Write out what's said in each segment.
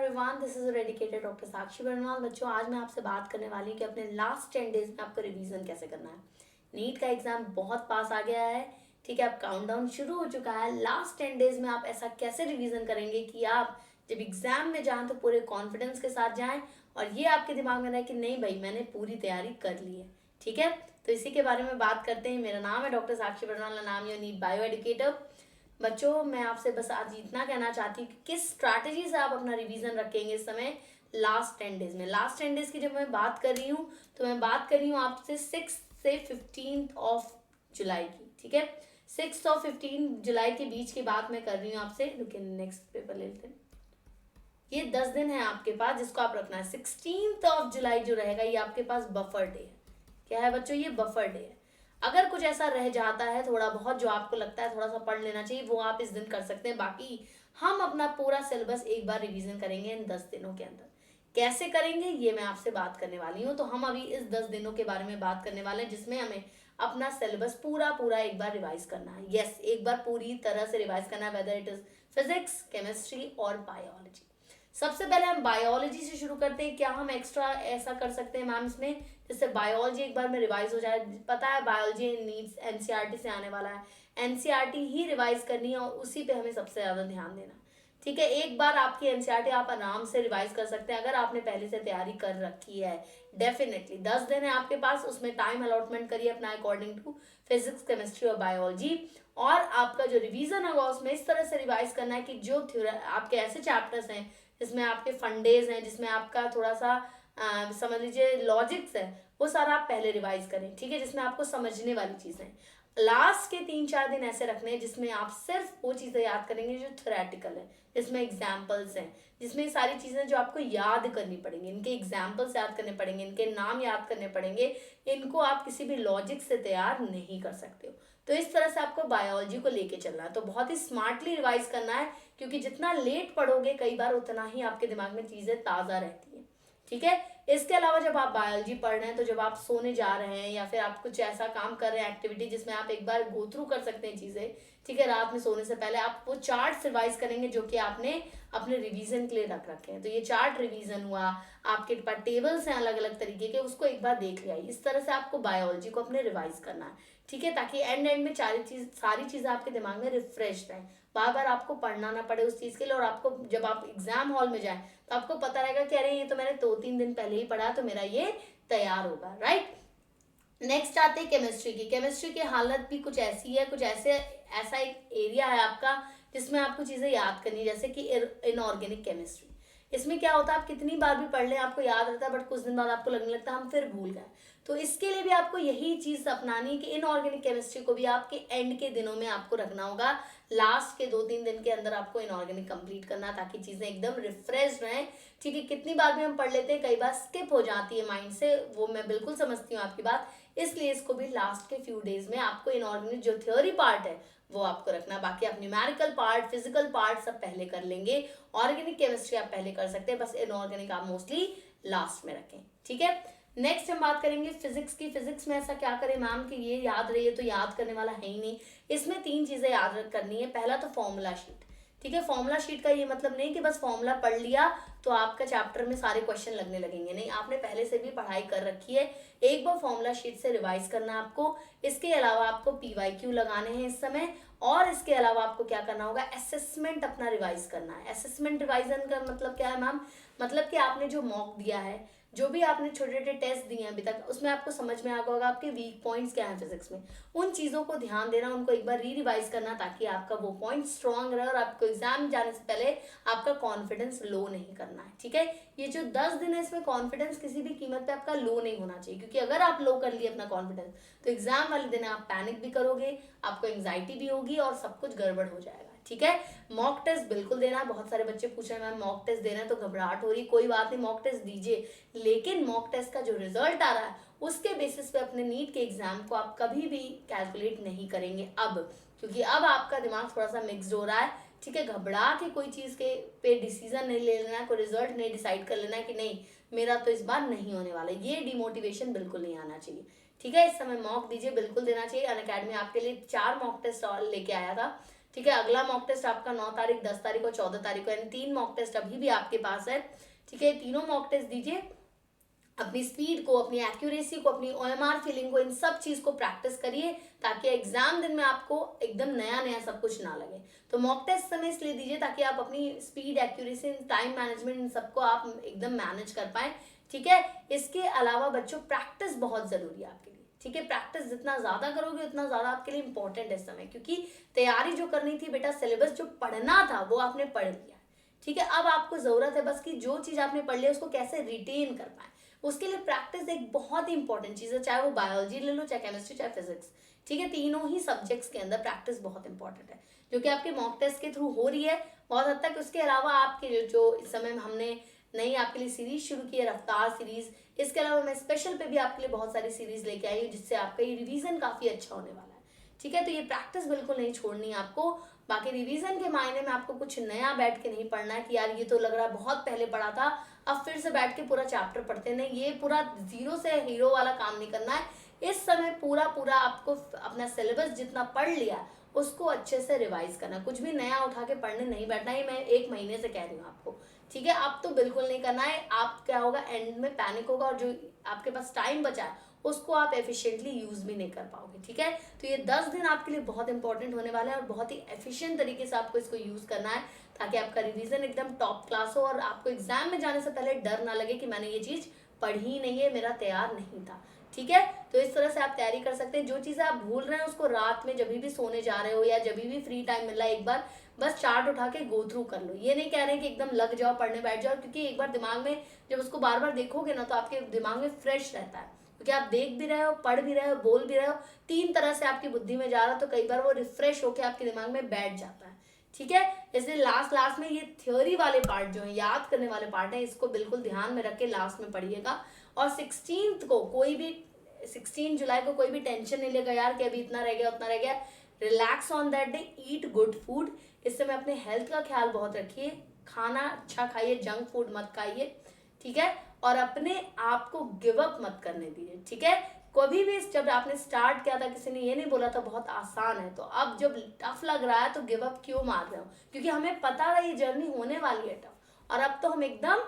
Everyone, this is dedicated doctor Sakshi Baranwal. बच्चों, आज मैं आपसे बात करने वाली हूँ कि अपने लास्ट 10 डेज में आपको रिवीजन कैसे करना है। नीट का एग्जाम बहुत पास आ गया है, ठीक है। अब काउंटडाउन शुरू हो चुका है। लास्ट 10 डेज में आप ऐसा कैसे रिवीजन करेंगे कि आप जब एग्जाम में जाएं तो पूरे कॉन्फिडेंस के साथ जाएं और ये आपके दिमाग में रहे कि नहीं भाई, मैंने पूरी तैयारी कर ली है, ठीक है। तो इसी के बारे में बात करते हैं। मेरा नाम है डॉक्टर साक्षी बरनवाल, नाम है नीट बायो एडुकेटर। बच्चों, मैं आपसे बस आज इतना कहना चाहती हूँ कि किस स्ट्रैटेजी से आप अपना रिवीजन रखेंगे इस समय लास्ट 10 डेज में। लास्ट 10 डेज की जब मैं बात कर रही हूँ तो मैं बात कर रही हूँ आपसे 6 से 15 ऑफ जुलाई की, ठीक है। 6 और 15 जुलाई के बीच की बात मैं कर रही हूँ आपसे। रुकिए, नेक्स्ट पेपर ले लेते हैं। ये 10 दिन है आपके पास जिसको आप रखना है। 16 ऑफ जुलाई जो रहेगा ये आपके पास बफर डे है। क्या है बच्चों? ये बफर डे है। अगर कुछ ऐसा रह जाता है थोड़ा बहुत जो आपको लगता है थोड़ा सा पढ़ लेना चाहिए, वो आप इस दिन कर सकते हैं। बाकी हम अपना पूरा सिलेबस एक बार रिवीजन करेंगे इन 10 दिनों के अंदर। कैसे करेंगे ये मैं आपसे बात करने वाली हूँ। तो हम अभी इस 10 दिनों के बारे में बात करने वाले हैं जिसमें हमें अपना सिलेबस पूरा एक बार रिवाइज करना है। यस, एक बार पूरी तरह से रिवाइज करना है, whether it is physics, chemistry और बायोलॉजी। सबसे पहले हम बायोलॉजी से शुरू करते हैं। क्या हम एक्स्ट्रा ऐसा कर सकते हैं मैम इसमें जिससे बायोलॉजी एक बार में रिवाइज हो जाए? पता है बायोलॉजी नीड्स एनसीईआरटी से आने वाला है, एनसीईआरटी ही रिवाइज करनी है और उसी पे हमें सबसे ज्यादा ध्यान देना, ठीक है। एक बार आपकी एनसीईआरटी आप आराम से रिवाइज कर सकते हैं अगर आपने पहले से तैयारी कर रखी है। डेफिनेटली 10 दिन है आपके पास, उसमें टाइम अलॉटमेंट करिए अपना अकॉर्डिंग टू फिजिक्स, केमिस्ट्री और बायोलॉजी। और आपका जो रिवीजन होगा उसमें इस तरह से रिवाइज करना है कि जो आपके ऐसे चैप्टर्स हैं जिसमें आपके फंडेज हैं, जिसमें आपका थोड़ा सा समझ लीजिए लॉजिक्स है, वो सारा आप पहले रिवाइज करें, ठीक है, जिसमें आपको समझने वाली चीजें। लास्ट के 3-4 दिन ऐसे रखने हैं जिसमें आप सिर्फ वो चीजें याद करेंगे जो थ्योरेटिकल है, जिसमें एग्जाम्पल्स हैं, जिसमें सारी चीजें जो आपको याद करनी पड़ेंगी, इनके एग्जाम्पल्स याद करने पड़ेंगे, इनके नाम याद करने पड़ेंगे। इनको आप किसी भी लॉजिक से तैयार नहीं कर सकते हो। तो इस तरह से आपको बायोलॉजी को लेके चलना है। तो बहुत ही स्मार्टली रिवाइज करना है क्योंकि जितना लेट पढ़ोगे कई बार उतना ही आपके दिमाग में चीजें ताजा रहती है, ठीक है। इसके अलावा जब आप बायोलॉजी पढ़ रहे हैं तो जब आप सोने जा रहे हैं या फिर आप कुछ ऐसा काम कर रहे हैं एक्टिविटी जिसमें आप एक बार गो थ्रू कर सकते हैं चीजें, ठीक है, रात में सोने से पहले आप वो चार्ट रिवाइज करेंगे जो कि आपने अपने रिवीजन के लिए रख रखे हैं। तो ये चार्ट रिवीजन हुआ, आपके पास टेबल्स हैं अलग अलग तरीके के, उसको एक बार देख लिया। इस तरह से आपको बायोलॉजी को अपने रिवाइज करना है, ठीक है, ताकि एंड में सारी चीजें आपके दिमाग में रिफ्रेश रहें, बार बार आपको पढ़ना ना पड़े उस चीज के लिए। और आपको जब आप एग्जाम हॉल में जाए तो आपको पता रहेगा कि अरे ये तो मैंने 2-3 दिन पहले ही पढ़ा तो मेरा ये तैयार होगा, राइट। नेक्स्ट आते हैं केमिस्ट्री की। केमिस्ट्री की हालत भी कुछ ऐसी है, कुछ ऐसा एक एरिया है आपका जिसमें आपको चीजें याद करनी, जैसे कि इनऑर्गेनिक केमिस्ट्री। इसमें क्या होता है, आप कितनी बार भी पढ़ लें आपको याद रहता है, बट कुछ दिन बाद आपको लगने लगता है हम फिर भूल गए। तो इसके लिए भी आपको यही चीज अपनानी है कि इनऑर्गेनिक केमिस्ट्री को भी आपके एंड के दिनों में आपको रखना होगा। लास्ट के 2-3 दिन के अंदर आपको इनऑर्गेनिक कंप्लीट करना ताकि चीजें एकदम रिफ्रेश रहें, ठीक है। कितनी बार भी हम पढ़ लेते हैं, कई बार स्किप हो जाती है माइंड से, वो मैं बिल्कुल समझती हूँ आपकी बात। इसलिए इसको भी लास्ट के फ्यू डेज में आपको इनऑर्गेनिक जो थ्योरी पार्ट है वो आपको रखना। बाकी आप न्यूमेरिकल पार्ट, फिजिकल पार्ट सब पहले कर लेंगे। ऑर्गेनिक केमिस्ट्री आप पहले कर सकते हैं, बस इनऑर्गेनिक आप मोस्टली लास्ट में रखें, ठीक है। नेक्स्ट हम बात करेंगे फिजिक्स की। फिजिक्स में ऐसा क्या करें मैम कि ये याद रही है तो याद करने वाला है ही नहीं। इसमें 3 चीजें याद करनी है। पहला तो फॉर्मूला शीट, ठीक है। फॉर्मूला शीट का ये मतलब नहीं कि बस फॉर्मूला पढ़ लिया तो आपका चैप्टर में सारे क्वेश्चन लगने लगेंगे, नहीं, आपने पहले से भी पढ़ाई कर रखी है। एक बार फॉर्मूला शीट से रिवाइज करना आपको। इसके अलावा आपको पीवाईक्यू लगाने हैं इस समय, और इसके अलावा आपको क्या करना होगा, असेसमेंट अपना रिवाइज करना है। असेसमेंट रिवाइजन का मतलब क्या है मैम? मतलब कि आपने जो मॉक दिया है, जो भी आपने छोटे छोटे टेस्ट दिए हैं अभी तक, उसमें आपको समझ में आ गया होगा आपके वीक पॉइंट्स क्या हैं फिजिक्स में। उन चीज़ों को ध्यान देना, उनको एक बार रिवाइज करना ताकि आपका वो पॉइंट स्ट्रांग रहे और आपको एग्जाम जाने से पहले आपका कॉन्फिडेंस लो नहीं करना है, ठीक है। ये जो 10 दिन है इसमें कॉन्फिडेंस किसी भी कीमत पे आपका लो नहीं होना चाहिए, क्योंकि अगर आप लो कर लिए अपना कॉन्फिडेंस तो एग्जाम वाले दिन आप पैनिक भी करोगे, आपको एंग्जाइटी भी होगी और सब कुछ गड़बड़ हो जाएगा, ठीक है। मॉक टेस्ट बिल्कुल देना। बहुत सारे बच्चे पूछ रहे हैं मैम मॉक टेस्ट देना है तो घबराहट हो रही, कोई बात नहीं, मॉक टेस्ट दीजिए, लेकिन मॉक टेस्ट का जो रिजल्ट आ रहा है उसके बेसिस पे अपने नीट के एग्जाम को आप कभी भी कैलकुलेट नहीं करेंगे अब, क्योंकि अब आपका दिमाग थोड़ा सा मिक्सड हो रहा है, ठीक है। घबरा के कोई चीज के पे डिसीजन नहीं ले लेना है, कोई रिजल्ट नहीं डिसाइड कर लेना है कि नहीं मेरा तो इस बार नहीं होने वाला, ये डिमोटिवेशन बिल्कुल नहीं आना चाहिए, ठीक है। इस समय मॉक दीजिए, बिल्कुल देना चाहिए। अनअकैडमी आपके लिए 4 मॉक टेस्ट लेके आया था, ठीक है। अगला मॉक टेस्ट आपका 9 तारीख, 10 तारीख और 14 तारीख को, यानी 3 मॉक टेस्ट अभी भी आपके पास है। ठीक है, तीनों मॉक टेस्ट दीजिए, अपनी स्पीड को, अपनी एक्यूरेसी को, अपनी ओएमआर फीलिंग को, इन सब चीज को प्रैक्टिस करिए ताकि एग्जाम दिन में आपको एकदम नया नया सब कुछ ना लगे। तो मॉक टेस्ट समय इसलिए दीजिए ताकि आप अपनी स्पीड, एक्यूरेसी, टाइम मैनेजमेंट, इन सबको आप एकदम मैनेज कर पाए। ठीक है, इसके अलावा बच्चों प्रैक्टिस बहुत जरूरी है आपके लिए। ठीक है, प्रैक्टिस जितना ज्यादा करोगे उतना ज्यादा आपके लिए इंपॉर्टेंट है इस समय, क्योंकि तैयारी जो करनी थी बेटा, सिलेबस जो पढ़ना था वो आपने पढ़ लिया। ठीक है, अब आपको जरूरत है बस कि जो चीज आपने पढ़ लिया उसको कैसे रिटेन कर पाए। उसके लिए प्रैक्टिस एक बहुत ही इंपॉर्टेंट चीज है, चाहे वो बायोलॉजी ले लो, चाहे केमिस्ट्री, चाहे फिजिक्स। ठीक है, तीनों ही सब्जेक्ट्स के अंदर प्रैक्टिस बहुत इंपॉर्टेंट है, जो कि आपके मॉक टेस्ट के थ्रू हो रही है बहुत हद तक। उसके अलावा आपके जो इस समय हमने नई आपके लिए सीरीज शुरू की है, रफ्तार सीरीज, इसके अलावा मैं स्पेशल पे भी आपके लिए बहुत सारी सीरीज लेके आई हूँ, जिससे आपका ये रिवीजन काफी अच्छा होने वाला है। ठीक है, तो ये प्रैक्टिस बिल्कुल नहीं छोड़नी है आपको। बाकी रिवीजन के मायने में आपको कुछ नया बैठ के नहीं पढ़ना है कि यार ये तो लग रहा है बहुत पहले पढ़ा था, अब फिर से बैठ के पूरा चैप्टर पढ़ते। नहीं, ये पूरा जीरो से हीरो वाला काम नहीं करना है। इस समय पूरा पूरा आपको अपना सिलेबस जितना पढ़ लिया उसको अच्छे से रिवाइज करना, कुछ भी नया उठा के पढ़ने नहीं बैठना। ये मैं 1 महीने से कह रही हूँ आपको। ठीक है, अब तो बिल्कुल नहीं करना है। आप क्या होगा, एंड में पैनिक होगा और जो आपके पास टाइम बचा है उसको आप एफिशिएंटली यूज भी नहीं कर पाओगे। ठीक है, तो ये 10 दिन आपके लिए बहुत इंपॉर्टेंट होने वाला है और बहुत ही एफिशिएंट तरीके से आपको इसको यूज करना है ताकि आपका रिवीजन एकदम टॉप क्लास हो और आपको एग्जाम में जाने से पहले डर ना लगे कि मैंने ये चीज पढ़ी नहीं है, मेरा तैयार नहीं था। ठीक है, तो इस तरह से आप तैयारी कर सकते हैं। जो चीजें आप भूल रहे हैं उसको रात में जब भी सोने जा रहे हो या जब भी फ्री टाइम मिल रहा है, एक बार बस चार्ट उठा के गो थ्रू कर लो। ये नहीं कह रहे हैं कि एकदम लग जाओ, पढ़ने बैठ जाओ, क्योंकि एक बार दिमाग में जब उसको बार बार देखोगे ना तो आपके दिमाग में फ्रेश रहता है, क्योंकि आप देख भी रहे हो, पढ़ भी रहे हो, बोल भी रहे हो, 3 तरह से आपकी बुद्धि में जा रहा है, तो कई बार वो रिफ्रेश होकर आपके दिमाग में बैठ जाता है। ठीक है, इसलिए लास्ट में ये थ्योरी वाले पार्ट जो है, याद करने वाले पार्ट है, इसको बिल्कुल ध्यान में रख के लास्ट में पढ़िएगा। और 16 को कोई भी 16 जुलाई को कोई भी टेंशन नहीं लेगा यार कि अभी इतना रह गया उतना रह गया। Relax on that day, eat good food. इस समय अपने हेल्थ का ख्याल बहुत रखिए, खाना अच्छा खाइए, जंक फूड मत खाइए। ठीक है, और अपने आप को गिव अप मत करने दीजिए। ठीक है, कभी भी जब आपने स्टार्ट किया था किसी ने ये नहीं बोला था बहुत आसान है, तो अब जब टफ लग रहा है तो गिव अप क्यों मार रहे हो, क्योंकि हमें पता था ये जर्नी होने वाली है टफ, और अब तो हम एकदम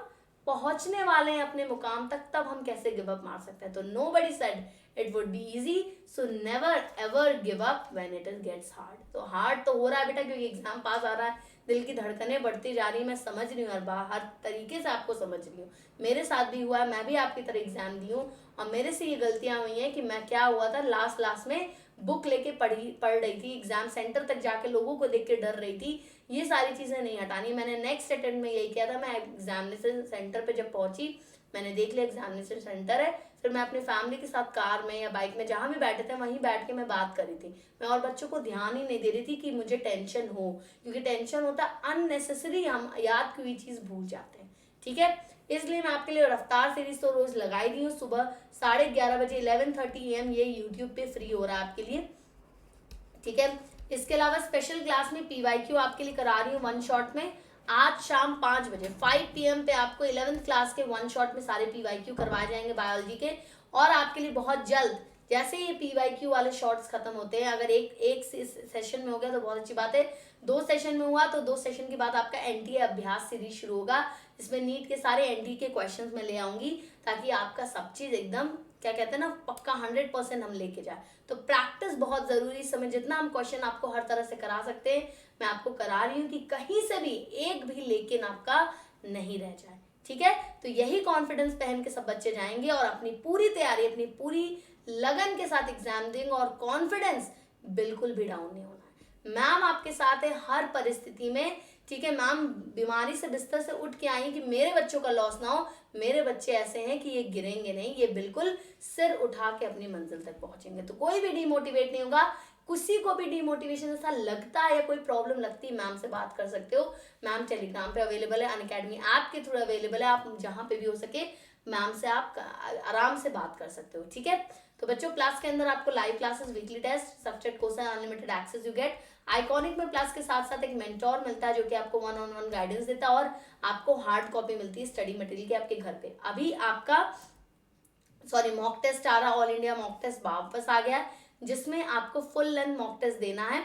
पहुंचने वाले हैं अपने मुकाम तक, तब हम कैसे गिव अप मार सकते हैं। तो nobody said it would be easy, so never ever give up when it gets hard. तो हार्ड तो हो रहा है बेटा, क्योंकि एग्जाम पास आ रहा है, दिल की धड़कनें बढ़ती जा रही है, मैं समझ रही हूँ, हर तरीके से आपको समझ रही हूँ। मेरे साथ भी हुआ है, मैं भी आपकी तरह एग्जाम दी हूँ और मेरे से ये गलतियां हुई हैं कि मैं क्या हुआ था, लास्ट में बुक लेके पढ़ रही थी, एग्जाम सेंटर तक जाके लोगों को देख के डर रही थी। ये सारी चीजें नहीं हटानी। मैंने नेक्स्ट अटेम्प्ट में यही किया था, मैं एग्जामिनेशन सेंटर पे जब पहुंची, मैंने देख लिया एग्जामिनेशन सेंटर है, फिर मैं अपनी फैमिली के साथ कार में या बाइक में जहां भी बैठे थे वहीं बैठ के मैं बात कर रही थी। मैं और बच्चों को ध्यान ही नहीं दे रही थी कि मुझे टेंशन हो, क्योंकि टेंशन होता है अननेसेसरी, हम याद की हुई चीज भूल जाते हैं। ठीक है, इसलिए मैं आपके लिए रफ्तार सीरीज तो रोज लगाई दी हूँ, सुबह 11:30 बजे 11:30 AM ये यूट्यूब पे फ्री हो रहा है आपके लिए। ठीक है, इसके अलावा स्पेशल क्लास में PYQ आपके लिए करा रही हूँ 1 शॉट में। आज शाम 5 बजे 5 PM पे आपको 11th क्लास के 1 शॉट में सारे PYQ करवाए जाएंगे बायोलॉजी के। और आपके लिए बहुत जल्द जैसे ये PYQ वाले शॉर्ट्स खत्म होते हैं, अगर एक सेशन में हो गया तो बहुत अच्छी बात है, 2 सेशन में हुआ तो 2 सेशन के बाद आपका NTA अभ्यास सीरीज शुरू होगा, इसमें नीट के सारे NTA के क्वेश्चंस मैं ले आऊंगी ताकि आपका सब चीज एकदम क्या कहते हैं ना, पक्का 100% हम लेके जाए। तो प्रैक्टिस बहुत जरूरी, इस समय जितना हम क्वेश्चन आपको हर तरह से करा सकते हैं मैं आपको करा रही हूँ कि कहीं से भी एक भी लेकिन आपका नहीं रह जाए। ठीक है, तो यही कॉन्फिडेंस पहन के सब बच्चे जाएंगे और अपनी पूरी तैयारी, अपनी पूरी लगन के साथ एग्जाम देंगे और कॉन्फिडेंस बिल्कुल भी डाउन नहीं होना है। मैम आपके साथ है हर परिस्थिति में। ठीक है, मैम बीमारी से बिस्तर से उठ के आई कि मेरे बच्चों का लॉस ना हो, मेरे बच्चे ऐसे हैं कि ये गिरेंगे नहीं, ये बिल्कुल सिर उठा के अपनी मंजिल तक पहुंचेंगे। तो कोई भी डिमोटिवेट नहीं होगा। किसी को भी डिमोटिवेशन ऐसा लगता है या कोई प्रॉब्लम लगती है, मैम से बात कर सकते हो। मैम टेलीग्राम पे अवेलेबल है, अनअकैडमी ऐप के थ्रू अवेलेबल है, आप जहां पे भी हो सके मैम से आप आराम से बात कर सकते हो। ठीक है, तो बच्चों क्लास के अंदर आपको live classes, weekly test, subject course, unlimited access you get. Iconic में क्लास के साथ साथ एक मेंटोर मिलता है जो कि आपको 1-on-1 गाइडेंस देता है और आपको हार्ड कॉपी मिलती है स्टडी मटेरियल की आपके घर पे। अभी आपका मॉक टेस्ट आ रहा, ऑल इंडिया मॉक टेस्ट वापस आ गया, जिसमें आपको फुल लेंथ मॉक टेस्ट देना है।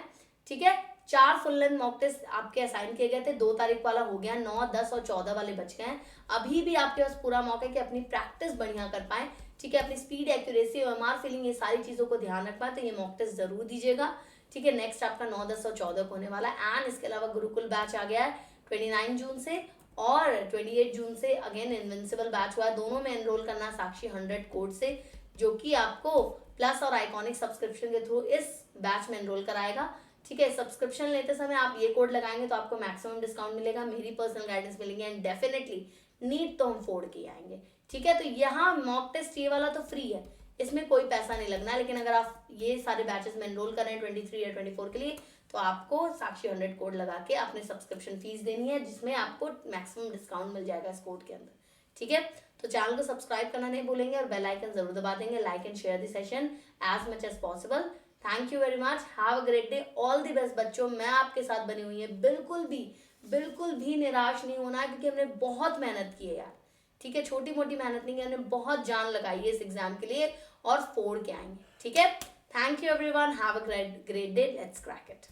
ठीक है, 4 फुल लेंथ मॉक टेस्ट आपके असाइन किए गए थे, 2 तारीख वाला हो गया, 9, 10 और 14 वाले बच गए हैं। अभी भी आपके पास पूरा मौका है कि अपनी प्रैक्टिस बढ़िया कर पाए, ठीक है, अपनी स्पीड, एक्यूरेसी, ओएमआर फीलिंग, ये सारी चीज़ों को ध्यान रख पाए, तो ये मॉक टेस्ट जरूर दीजिएगा, ठीक है। नेक्स्ट आपका 9, 10 और 14 को होने वाला है। एंड इसके अलावा गुरुकुल बैच आ गया है 29 जून से, और 28 जून से अगेन इनविंसिबल बैच हुआ है। दोनों में एनरोल करना है साक्षी 100 कोड से, जो कि आपको प्लस और आइकॉनिक सब्सक्रिप्शन के थ्रू इस बैच में एनरोल कराएगा, ठीक है। सब्सक्रिप्शन लेते समय आप ये कोड लगाएंगे तो आपको मैक्सिमम डिस्काउंट मिलेगा, मेरी पर्सनल गाइडेंस मिलेंगे, एंड डेफिनेटली नीट तो हम फोड़ के आएंगे, ठीक है। तो यहाँ मॉक टेस्ट ये वाला तो फ्री है, इसमें कोई पैसा नहीं लगना है, लेकिन अगर आप ये सारे बैचेस में एनरोल कर रहे हैं 23 या 24 के लिए, तो आपको साक्षी 100 कोड लगा के अपने सब्सक्रिप्शन फीस देनी है, जिसमें आपको मैक्सिमम डिस्काउंट मिल जाएगा इस कोड के अंदर, ठीक है। तो चैनल को सब्सक्राइब करना नहीं भूलेंगे और बेल आइकन जरूर दबा देंगे। Like and share the session as much as possible. Thank you very much, have a great day, all the best बच्चों। मैं आपके साथ बनी हुई है, बिल्कुल भी निराश नहीं होना है, क्योंकि हमने बहुत मेहनत की है यार, ठीक है। छोटी मोटी मेहनत नहीं है, हमने बहुत जान लगाई है इस एग्जाम के लिए, और फोड़ के आएंगे, ठीक है। Thank you everyone, have a great day, let's crack it.